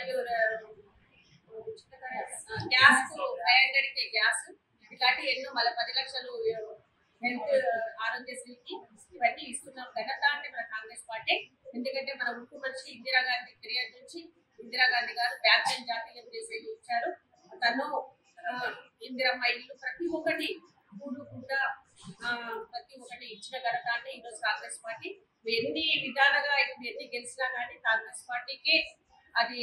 మరియు gas 500 gas ఇట్లాంటి ఎన్నో మళ్ళీ 10 లక్షలు హెల్త్ ఆరోగ్యశ్రీకి ఇవన్నీ ఇస్తున్నాం. ఘనత అంటే మన కాంగ్రెస్ పార్టీ. ఎందుకంటే మన ముఖ్యమంత్రి ఇందిరాగాంధీ పీరియడ్ నుంచి ఇందిరాగాంధీ గారు బ్యాంక్ జాతీయం చేసి ఇచ్చారు. తను ఇందిరమ్మ ఇల్లు ప్రతి ఒక్కటి కూడా ప్రతి ఒక్కటి ఇచ్చిన ఘనత అంటే ఈరోజు కాంగ్రెస్ పార్టీ. ఎన్ని విధాలుగా ఎన్ని గెలిచినా కానీ కాంగ్రెస్ పార్టీకి అది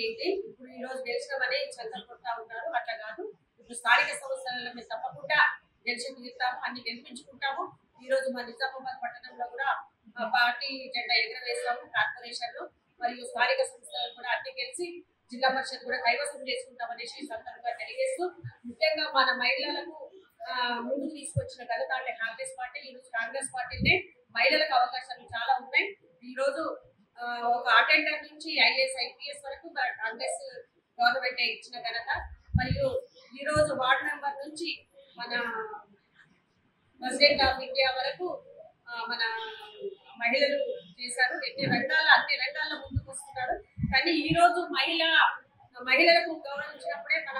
ఇప్పుడు ఈ రోజు గెలిచినామని చంద్ర కొడతా ఉన్నారు. అట్లా కాదు, ఇప్పుడు స్థానిక సంస్థలలో మేము తప్పకుండా గెలిచి తీరుతాము, అన్ని గెలిపించుకుంటాము. ఈ రోజు మా నిజామాబాద్ పట్టణంలో కూడా పార్టీ జెండా ఎగురవేస్తాము. కార్పొరేషన్లు మరియు స్థానిక సంస్థలు కూడా అన్ని గెలిచి జిల్లా పరిషత్ కూడా కైవసం చేసుకుంటామనేసి సందర్భంగా తెలియజేస్తూ, ముఖ్యంగా మన మహిళలకు ముందుకు తీసుకొచ్చిన ఘనత అంటే కాంగ్రెస్ పార్టీ. ఈ రోజు కాంగ్రెస్ పార్టీనే మహిళలకు అవకాశాలు చాలా ఉన్నాయి. ఈ రోజు ఒక అటెండర్ నుంచి ఐఏఎస్ ఐపీఎస్ వరకు కాంగ్రెస్ గవర్నమెంట్ ఇచ్చిన ఘనత. మరియు ఈ రోజు వార్డు మెంబర్ నుంచి మన ప్రెసిడెంట్ ఆఫ్ ఇండియా వరకు మన మహిళలు చేశారు. అన్ని రంగాల్లో ముందుకు వస్తున్నారు. కానీ ఈ రోజు మహిళలకు గౌరవించినప్పుడే మన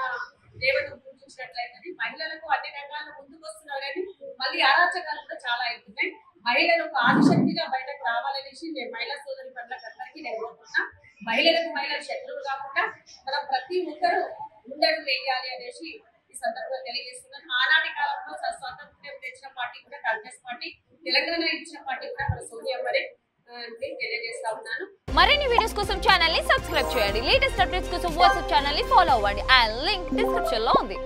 దేవతను పూజించినట్లయితే మహిళలకు అన్ని రంగాల్లో ముందుకు వస్తున్నారు. కానీ మళ్ళీ అరాచకాలు కూడా చాలా అవుతున్నాయి. మహిళలకు ఆదిశక్తిగా బయటకు రావాలనేసి నేను మహిళా సోదరి పట్లకి నేను కోరుతున్నా. మహిళలు శత్రువులు కాకుండా మనం ప్రతి ఒక్కరూ ముందడుగు వేయాలి అనేసి ఈ సందర్భంగా తెలియజేస్తున్నాను. ఆనాటి కాలంలో స్వాతంత్ర్యం తెచ్చిన పార్టీ కూడా కాంగ్రెస్ పార్టీ, తెలంగాణ ఇచ్చిన పార్టీ కూడా మన సోనియా గారి తెలియజేస్తా ఉన్నాను. మరిన్ని వీడియోస్ కోసం ఛానల్ ని సబ్స్క్రైబ్ చేయండి. లేటెస్ట్ అప్డేట్స్ కోసం వాట్సాప్ ఛానల్ ని ఫాలో అవ్వండి. ఆ లింక్ డిస్క్రిప్షన్ లో ఉంది.